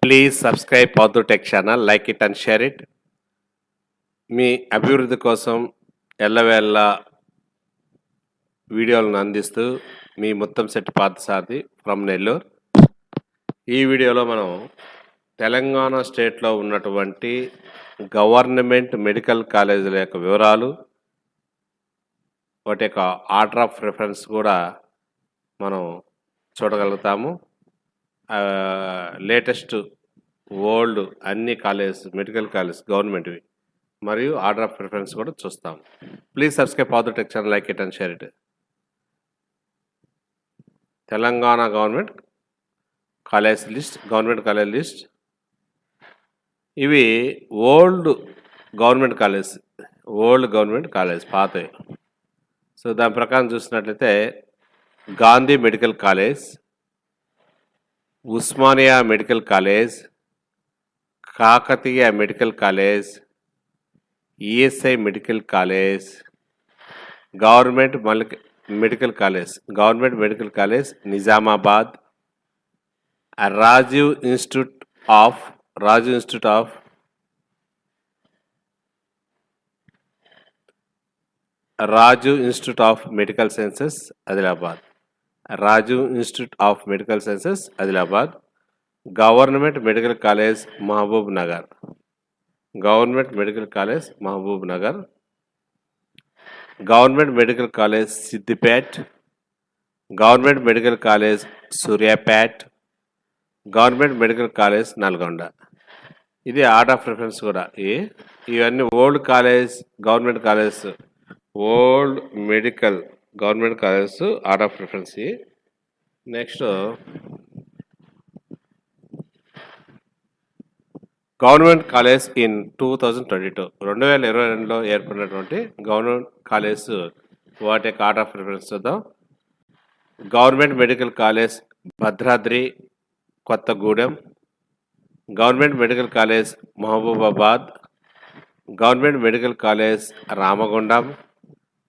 Please subscribe power to tech channel, like it and share it. మీ అభివృద్ధి కోసం ఎల్లవేళ వీడియోలను అందిస్తూ మీ ముత్తంశెట్టి పార్థసారథి ఫ్రమ్ నెల్లూరు. ఈ వీడియోలో మనం తెలంగాణ స్టేట్లో ఉన్నటువంటి గవర్నమెంట్ మెడికల్ కాలేజీల యొక్క వివరాలు, వాటి యొక్క ఆర్డర్ ఆఫ్ ప్రిఫరెన్స్ కూడా మనం చూడగలుగుతాము. లేటెస్ట్ ఓల్డ్ అన్ని మెడికల్ కాలేజ్ గవర్నమెంట్వి మరియు ఆర్డర్ ఆఫ్ ప్రిఫరెన్స్ కూడా చూస్తాం. Please subscribe power to tech channel, like it and share it. Telangana government college list. ఇవి ఓల్డ్ గవర్నమెంట్ కాలేజ్ పాతవి. సో దాని ప్రకారం చూసినట్లయితే Gandhi medical college, Osmania medical college, Kakatiya medical college, ESI medical college, government medical college Nizamabad, Rajiv institute of medical sciences Adilabad, government medical college Mahabubnagar, government medical college Siddipet, government medical college Suryapet, government medical college Nalgonda. ఇది order of preference కూడా. ఇవన్నీ old medical government college order of preference. Next government college in 2022 ఏర్పడినటువంటి government college వాటి యొక్క order of preference చూద్దాం. Government medical college Bhadradri Kothagudem, government medical college Mahabubabad, government medical college Ramagundam,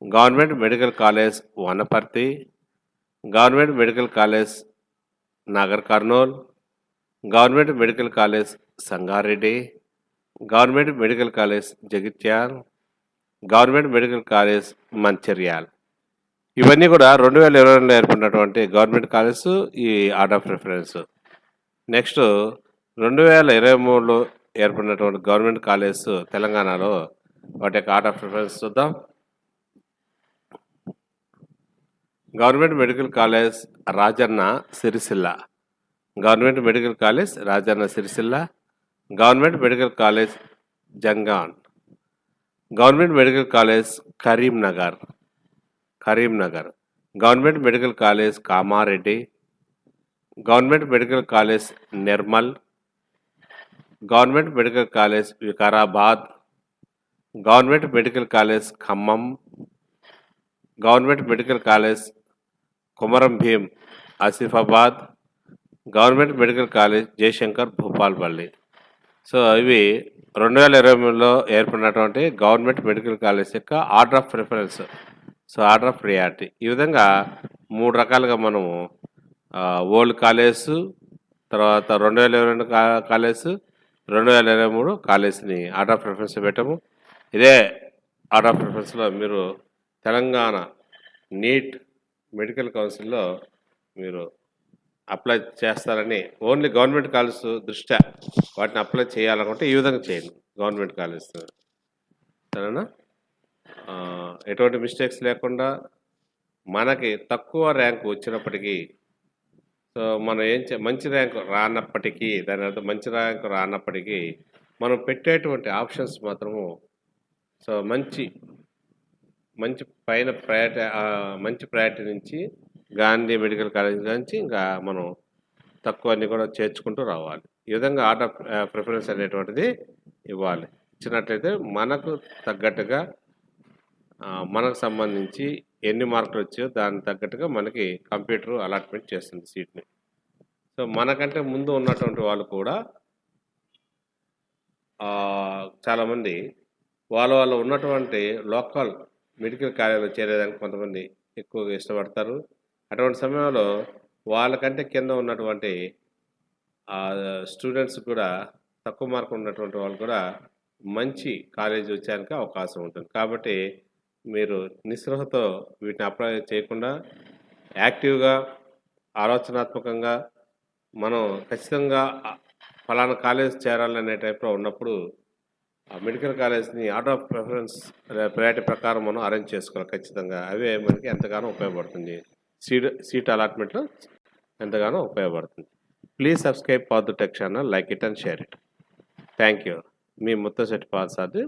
government medical college Wanaparthy, government medical college Nagar Kurnool, government medical college Sangareddy, government medical college Jagtial, government medical college Mancherial. ఇవన్నీ కూడా 2022 ఏర్పడినటువంటి government college, ఈ order of preference. Next 2023 ఏర్పడినటువంటి government college తెలంగాణలో వాటి యొక్క order of preference చూద్దాం. Government medical college Rajanna Sircilla, government medical college Jangaon, government medical college Karimnagar, government medical college Kamareddy, government medical college Nirmal, government medical college Vikarabad, government medical college Khammam, government medical college Komaram Bheem Asifabad, government medical college Jayashankar Bhupalpally. So ఇవి 2023 ఏర్పడినటువంటి government medical college యొక్క order of preference, order of priority. ఈ విధంగా 3 రకాలుగా మనము old college, తర్వాత 2022 college, 2023 కాలేజ్ని order of preference పెట్టాము. ఇదే ఆర్డర్ ఆఫ్ ప్రిఫరెన్స్లో మీరు తెలంగాణ నీట్ మెడికల్ కౌన్సిల్లో మీరు అప్లై చేస్తారని, ఓన్లీ గవర్నమెంట్ కాలేజ్ దృష్ట్యా వాటిని అప్లై చేయాలనుకుంటే ఈ విధంగా చేయండి. గవర్నమెంట్ కాలేజ్ సరేనా, ఎటువంటి మిస్టేక్స్ లేకుండా మనకి తక్కువ ర్యాంకు వచ్చినప్పటికీ, సో మనం మంచి ర్యాంకు రానప్పటికీ మనం పెట్టేటువంటి ఆప్షన్స్ మాత్రము సో మంచి ప్రయారిటీ నుంచి గాంధీ మెడికల్ కాలేజ్ నుంచి ఇంకా మనం తక్కువ అన్ని కూడా చేర్చుకుంటూ రావాలి. ఈ విధంగా ఆర్డర్ ఆఫ్ ప్రిఫరెన్స్ అనేటువంటిది ఇవ్వాలి. ఇచ్చినట్లయితే మనకు తగ్గట్టుగా మనకు సంబంధించి ఎన్ని మార్కులు వచ్చాయో దానికి తగ్గట్టుగా మనకి కంప్యూటర్ అలాట్మెంట్ చేస్తుంది సీట్ని. సో మనకంటే ముందు ఉన్నటువంటి వాళ్ళు కూడా చాలామంది వాళ్ళ ఉన్నటువంటి లోకల్ మెడికల్ కాలేజీలో చేరేదానికి కొంతమంది ఎక్కువగా ఇష్టపడతారు. అటువంటి సమయంలో వాళ్ళకంటే కింద ఉన్నటువంటి స్టూడెంట్స్ కూడా తక్కువ మార్కులు ఉన్నటువంటి వాళ్ళు కూడా మంచి కాలేజీ వచ్చేదానికి అవకాశం ఉంటుంది. కాబట్టి మీరు నిస్పృహతో వీటిని అప్లై చేయకుండా యాక్టివ్‌గా, ఆలోచనాత్మకంగా మనం ఖచ్చితంగా ఫలానా కాలేజ్ చేరాలనే టైప్‌లో ఉన్నప్పుడు ఆ మెడికల్ కాలేజ్‌ని ఆర్డర్ ఆఫ్ ప్రిఫరెన్స్ ప్రయారిటీ ప్రకారం మనం అరేంజ్ చేసుకోవాలి ఖచ్చితంగా. అవే మనకి ఎంతగానో ఉపయోగపడుతుంది. సీట్ అలాట్‌మెంట్‌లో ఎంతగానో ఉపయోగపడుతుంది. Please subscribe for the tech channel, like it and share it. Thank you. మీ ముత్తశెట్టి పాల్ సార్ది.